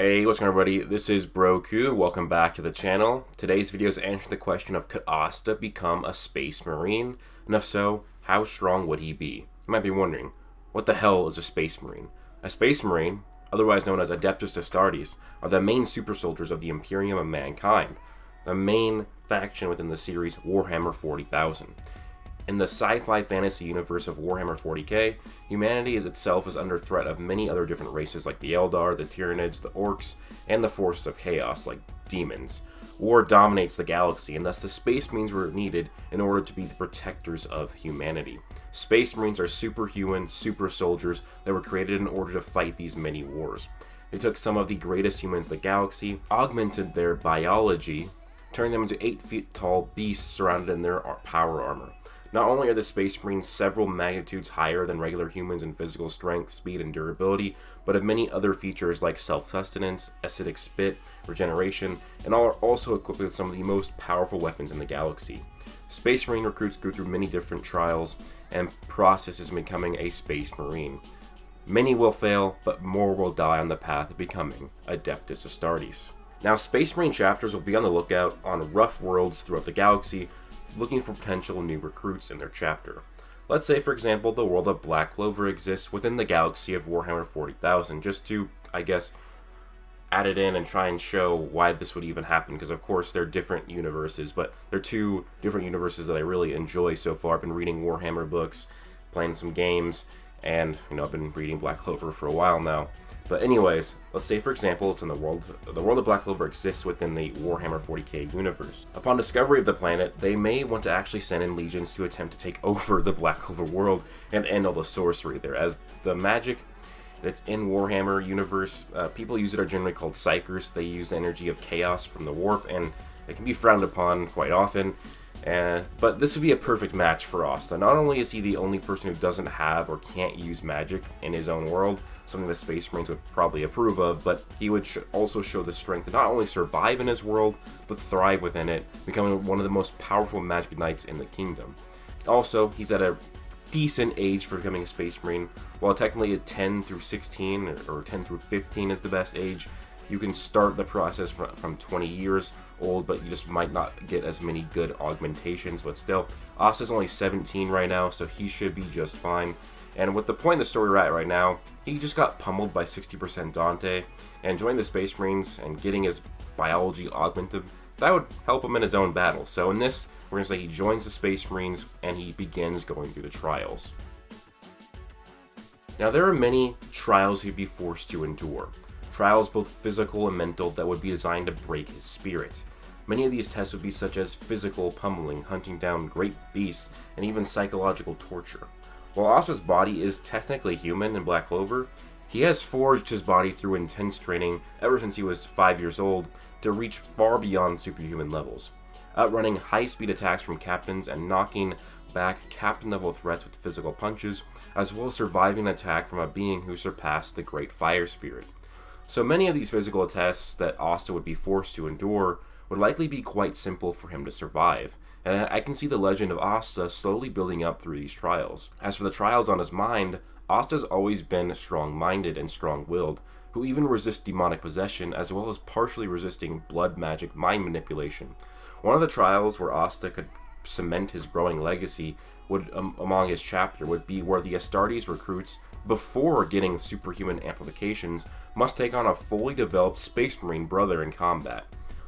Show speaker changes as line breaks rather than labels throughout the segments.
Hey, what's going on, everybody? This is Broku. Welcome back to the channel. Today's video is answering the question of could Asta become a space marine? And if so, how strong would he be? You might be wondering, what the hell is a space marine? A space marine, otherwise known as Adeptus Astartes, are the main super soldiers of the Imperium of Mankind, the main faction within the series Warhammer 40,000. In the sci-fi fantasy universe of Warhammer 40K, humanity itself is under threat of many other different races like the Eldar, the Tyranids, the Orcs, and the forces of chaos like demons. War dominates the galaxy, and thus the Space Marines were needed in order to be the protectors of humanity. Space Marines are superhuman, super soldiers that were created in order to fight these many wars. They took some of the greatest humans in the galaxy, augmented their biology, turned them into 8 feet tall beasts surrounded in their power armor. Not only are the Space Marines several magnitudes higher than regular humans in physical strength, speed, and durability, but have many other features like self-sustenance, acidic spit, regeneration, and are also equipped with some of the most powerful weapons in the galaxy. Space Marine recruits go through many different trials and processes in becoming a Space Marine. Many will fail, but more will die on the path of becoming Adeptus Astartes. Now, Space Marine chapters will be on the lookout on rough worlds throughout the galaxy, looking for potential new recruits in their chapter. Let's say, for example, the world of Black Clover exists within the galaxy of Warhammer 40,000, just to, I guess, add it in and try and show why this would even happen, because of course they're different universes, but they're two different universes that I really enjoy so far. I've been reading Warhammer books, playing some games, and, I've been reading Black Clover for a while now. But anyways, let's say, for example, it's in the world of Black Clover exists within the Warhammer 40K universe. Upon discovery of the planet, they may want to actually send in legions to attempt to take over the Black Clover world and end all the sorcery there, as the magic that's in Warhammer universe, people use it are generally called psykers. They use the energy of chaos from the warp, and it can be frowned upon quite often. But this would be a perfect match for Asta. Not only is he the only person who doesn't have or can't use magic in his own world, something the Space Marines would probably approve of, but he would also show the strength to not only survive in his world, but thrive within it, becoming one of the most powerful magic knights in the kingdom. Also, he's at a decent age for becoming a Space Marine. While technically a 10 through 16 or 10 through 15 is the best age, you can start the process from 20 years old, but you just might not get as many good augmentations. But still, Asta's only 17 right now, so he should be just fine. And with the point of the story we're at right now, he just got pummeled by 60% Dante, and joining the Space Marines and getting his biology augmented, that would help him in his own battle. So in this, we're going to say he joins the Space Marines and he begins going through the trials. Now, there are many trials he'd be forced to endure. Trials both physical and mental that would be designed to break his spirit. Many of these tests would be such as physical pummeling, hunting down great beasts, and even psychological torture. While Asta's body is technically human in Black Clover, he has forged his body through intense training ever since he was 5 years old to reach far beyond superhuman levels, outrunning high-speed attacks from captains and knocking back captain-level threats with physical punches, as well as surviving an attack from a being who surpassed the Great Fire Spirit. So many of these physical tests that Asta would be forced to endure would likely be quite simple for him to survive, and I can see the legend of Asta slowly building up through these trials. As for the trials on his mind, Asta's always been strong-minded and strong-willed, who even resists demonic possession as well as partially resisting blood magic mind manipulation. One of the trials where Asta could cement his growing legacy would among his chapter would be where the Astartes recruits, before getting superhuman amplifications, must take on a fully developed Space Marine brother in combat.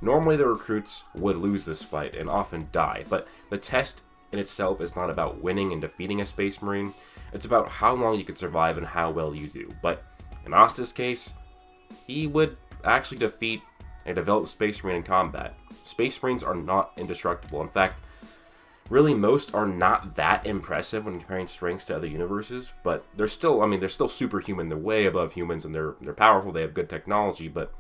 Normally the recruits would lose this fight and often die, but the test in itself is not about winning and defeating a Space Marine, it's about how long you can survive and how well you do. But in Asta's case, he would actually defeat a developed Space Marine in combat. Space Marines are not indestructible. In fact, really, most are not that impressive when comparing strengths to other universes, but they're still superhuman. They're way above humans, and they're powerful. They have good technology, but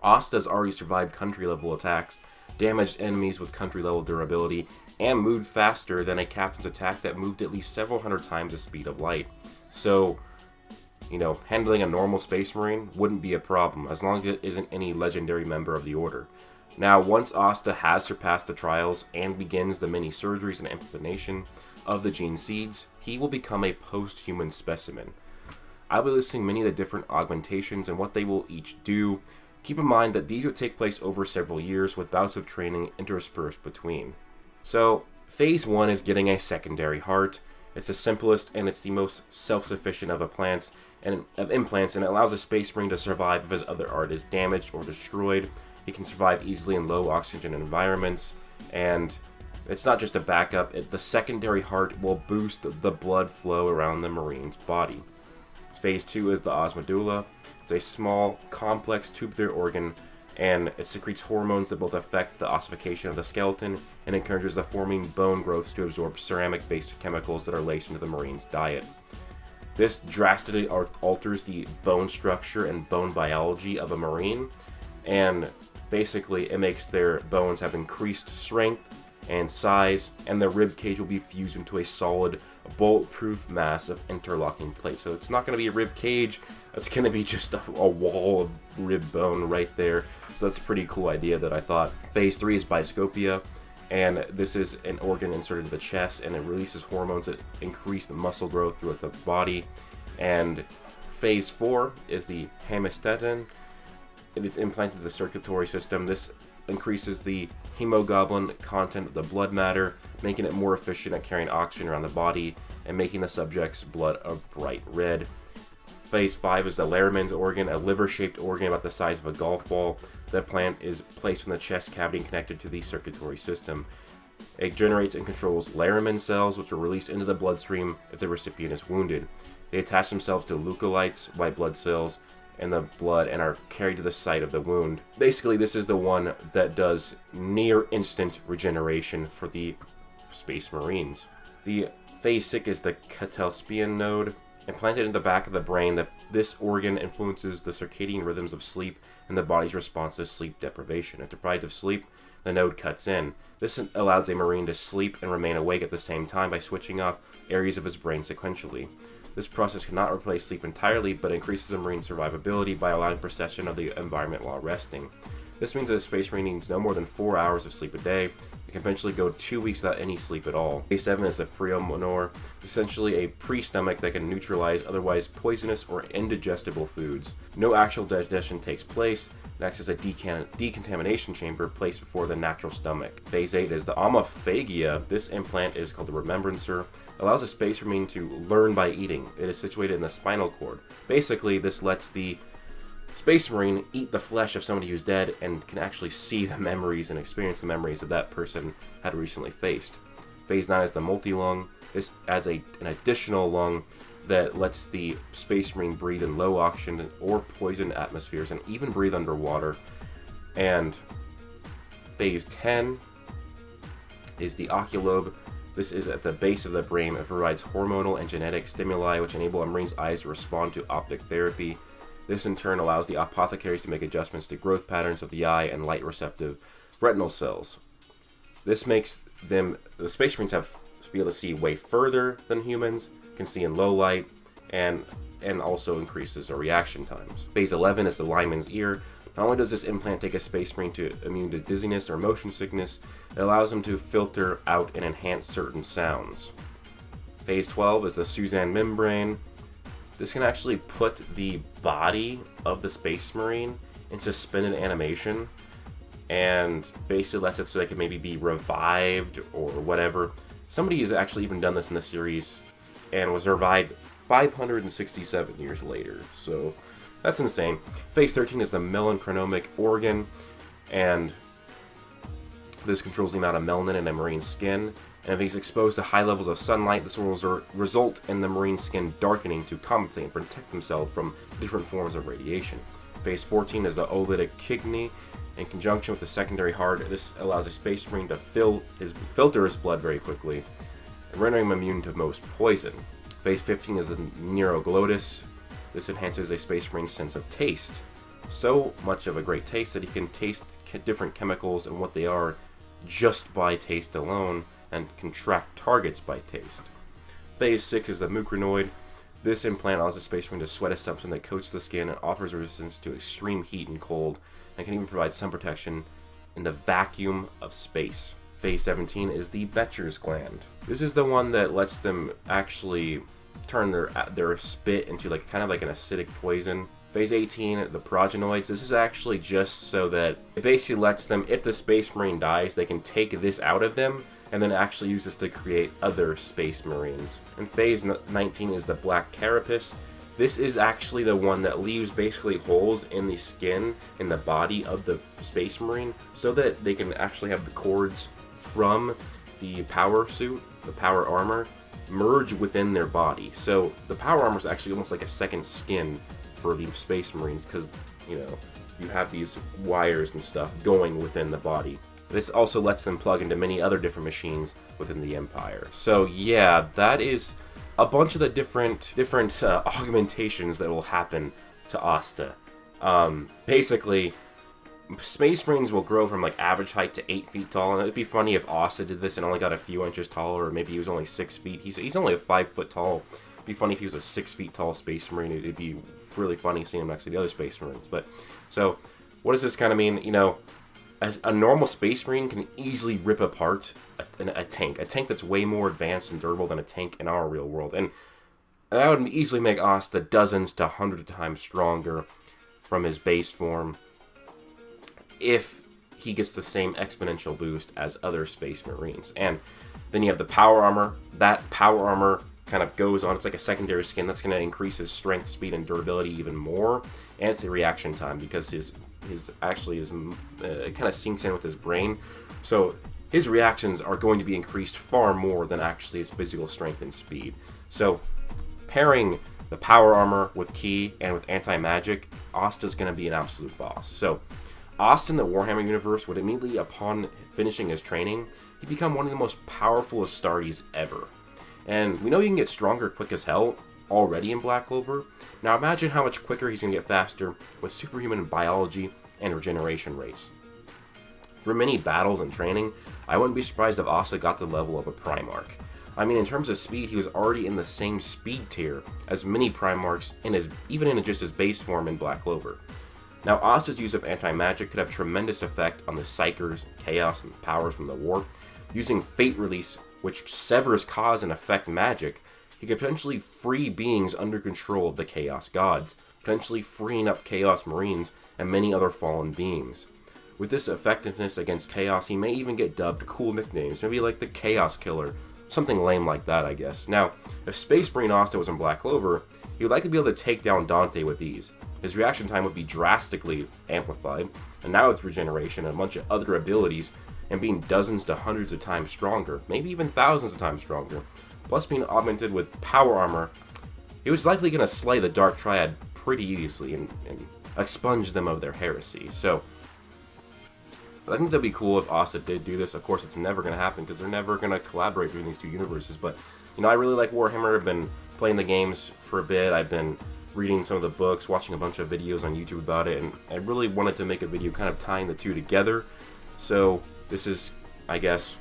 Asta's already survived country-level attacks, damaged enemies with country-level durability, and moved faster than a captain's attack that moved at least several hundred times the speed of light. So, handling a normal Space Marine wouldn't be a problem, as long as it isn't any legendary member of the Order. Now, once Asta has surpassed the trials and begins the many surgeries and implementation of the gene seeds, he will become a post-human specimen. I'll be listing many of the different augmentations and what they will each do. Keep in mind that these would take place over several years with bouts of training interspersed between. So, Phase 1 is getting a secondary heart. It's the simplest and it's the most self-sufficient of implants, and it allows a Space Marine to survive if his other heart is damaged or destroyed. He can survive easily in low oxygen environments, and it's not just a backup. The secondary heart will boost the blood flow around the Marine's body. Phase 2 is the osmedulla. It's a small, complex tubular organ, and it secretes hormones that both affect the ossification of the skeleton and encourages the forming bone growths to absorb ceramic-based chemicals that are laced into the Marine's diet. This drastically alters the bone structure and bone biology of a Marine, and basically it makes their bones have increased strength and size, and the rib cage will be fused into a solid, bulletproof mass of interlocking plates. So it's not going to be a rib cage, it's going to be just a wall of rib bone right there. So that's a pretty cool idea that I thought. Phase 3 is Biscopia, and this is an organ inserted in the chest, and it releases hormones that increase the muscle growth throughout the body. And Phase 4 is the Hemisteton. It's implanted in the circulatory system. This increases the hemoglobin content of the blood matter, making it more efficient at carrying oxygen around the body and making the subject's blood a bright red. Phase 5 is the Luhrmann's organ, a liver-shaped organ about the size of a golf ball. The plant is placed in the chest cavity and connected to the circulatory system. It generates and controls Luhrmann cells, which are released into the bloodstream if the recipient is wounded. They attach themselves to leukocytes, white blood cells, in the blood and are carried to the site of the wound. Basically, this is the one that does near instant regeneration for the Space Marines. The Phase 6 is the Catalspian node. Implanted in the back of the brain, this organ influences the circadian rhythms of sleep and the body's response to sleep deprivation. If deprived of sleep, the node cuts in. This allows a Marine to sleep and remain awake at the same time by switching off areas of his brain sequentially. This process cannot replace sleep entirely, but increases the Marine's survivability by allowing perception of the environment while resting. This means that a Space Marine needs no more than 4 hours of sleep a day. It can eventually go 2 weeks without any sleep at all. Phase 7 is the Premonor, essentially a pre-stomach that can neutralize otherwise poisonous or indigestible foods. No actual digestion takes place. It acts as a decontamination chamber placed before the natural stomach. Phase 8 is the Omophagia. This implant is called the Remembrancer. It allows a Space Marine to learn by eating. It is situated in the spinal cord. Basically, this lets the Space Marine eat the flesh of somebody who's dead and can actually see the memories and experience the memories that that person had recently faced. Phase 9 is the Multi-Lung. This adds an additional lung that lets the Space Marine breathe in low oxygen or poison atmospheres and even breathe underwater. And Phase 10 is the Oculobe. This is at the base of the brain. It provides hormonal and genetic stimuli which enable a Marine's eyes to respond to optic therapy. This in turn allows the apothecaries to make adjustments to growth patterns of the eye and light receptive retinal cells. This makes the Space Marines be able to see way further than humans, can see in low light, and also increases their reaction times. Phase 11 is the Lyman's ear. Not only does this implant take a Space Marine immune to dizziness or motion sickness, it allows them to filter out and enhance certain sounds. Phase 12 is the Suzanne membrane. This can actually put the body of the Space Marine in suspended animation and basically lets it so they can maybe be revived or whatever. Somebody has actually even done this in the series and was revived 567 years later, so that's insane. Phase 13 is the melanchromic organ, and this controls the amount of melanin in a Marine's skin. And if he's exposed to high levels of sunlight, this will result in the Marine's skin darkening to compensate and protect himself from different forms of radiation. Phase 14 is the olytic kidney. In conjunction with the secondary heart, this allows a Space Marine to filter his blood very quickly, rendering him immune to most poison. Phase 15 is the neuroglottis. This enhances a Space Marine's sense of taste. So much of a great taste that he can taste different chemicals and what they are just by taste alone, and can track targets by taste. Phase 6 is the mucranoid. This implant allows the Space Marine to sweat a substance that coats the skin and offers resistance to extreme heat and cold, and can even provide sun protection in the vacuum of space. Phase 17 is the Becher's gland. This is the one that lets them actually turn their spit into like kind of like an acidic poison. Phase 18, the progenoids. This is actually just so that it basically lets them, if the Space Marine dies, they can take this out of them and then actually use this to create other Space Marines. And phase 19 is the black carapace. This is actually the one that leaves basically holes in the skin, in the body of the Space Marine, so that they can actually have the cords from the power suit, the power armor, merge within their body. So the power armor is actually almost like a second skin for the Space Marines, because, you know, you have these wires and stuff going within the body. This also lets them plug into many other different machines within the Empire. So yeah, that is a bunch of the different augmentations that will happen to Asta. Basically, Space Marines will grow from like average height to 8 feet tall, and it'd be funny if Asta did this and only got a few inches taller, or maybe he was only 6 feet. He's only 5 foot tall. It'd be funny if he was a 6 feet tall Space Marine. It'd be really funny seeing him next to the other Space Marines. But so, what does this kind of mean? You know, a normal Space Marine can easily rip apart a tank that's way more advanced and durable than a tank in our real world, and that would easily make Asta dozens to hundreds of times stronger from his base form if he gets the same exponential boost as other Space Marines. And then you have the power armor. That power armor kind of goes on. It's like a secondary skin that's going to increase his strength, speed, and durability even more. And it's a reaction time, because it kind of sinks in with his brain. So his reactions are going to be increased far more than actually his physical strength and speed. So pairing the power armor with ki and with anti-magic, Asta's going to be an absolute boss. So Asta in the Warhammer universe would immediately, upon finishing his training, he'd become one of the most powerful Astartes ever. And we know he can get stronger quick as hell already in Black Clover. Now imagine how much quicker he's going to get faster with superhuman biology and regeneration rates. For many battles and training, I wouldn't be surprised if Asta got to the level of a Primarch. I mean, in terms of speed, he was already in the same speed tier as many Primarchs, even in just his base form in Black Clover. Now, Asta's use of anti-magic could have tremendous effect on the Psychers, Chaos, and powers from the Warp. Using Fate Release, which severs cause and effect magic, he could potentially free beings under control of the Chaos Gods, potentially freeing up Chaos Marines and many other fallen beings. With this effectiveness against Chaos, he may even get dubbed cool nicknames, maybe like the Chaos Killer, something lame like that, I guess. Now, if Space Marine Asta was in Black Clover, he would likely be able to take down Dante with ease. His reaction time would be drastically amplified, and now with regeneration and a bunch of other abilities, and being dozens to hundreds of times stronger, maybe even thousands of times stronger, plus being augmented with power armor, he was likely going to slay the Dark Triad pretty easily and expunge them of their heresy. So I think that'd be cool if Asta did do this. Of course, it's never going to happen because they're never going to collaborate between these two universes. But, you know, I really like Warhammer. I've been playing the games for a bit. I've been reading some of the books, watching a bunch of videos on YouTube about it, and I really wanted to make a video kind of tying the two together. So this is, I guess,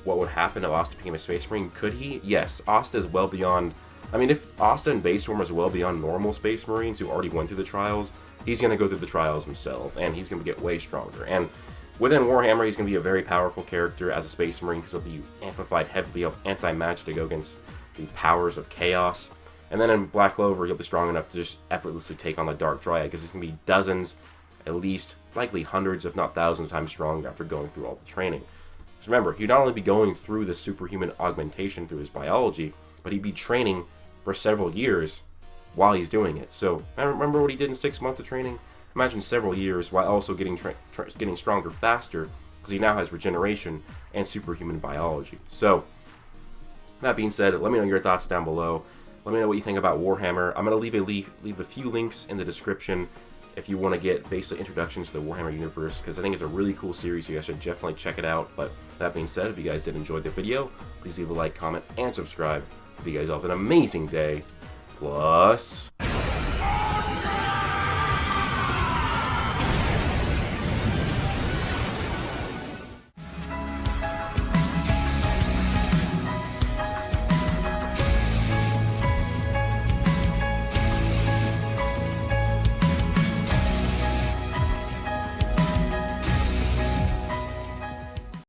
what would happen if Asta became a Space Marine. Could he? Yes. Asta is well beyond... I mean, if Asta in base form is well beyond normal Space Marines who already went through the trials, he's going to go through the trials himself, and he's going to get way stronger. And within Warhammer, he's going to be a very powerful character as a Space Marine because he'll be amplified heavily of anti-magic to go against the powers of chaos. And then in Black Clover, he'll be strong enough to just effortlessly take on the Dark Triad because he's going to be dozens, at least, likely hundreds, if not thousands of times stronger after going through all the training. Because remember, he'd not only be going through the superhuman augmentation through his biology, but he'd be training for several years while he's doing it. So, remember what he did in 6 months of training? Imagine several years while also getting stronger faster because he now has regeneration and superhuman biology. So, that being said, let me know your thoughts down below. Let me know what you think about Warhammer. I'm going to leave a few links in the description if you want to get basic introductions to the Warhammer universe, because I think it's a really cool series. You guys should definitely check it out. But that being said, if you guys did enjoy the video, please leave a like, comment, and subscribe. Hope you guys all have an amazing day. Plus...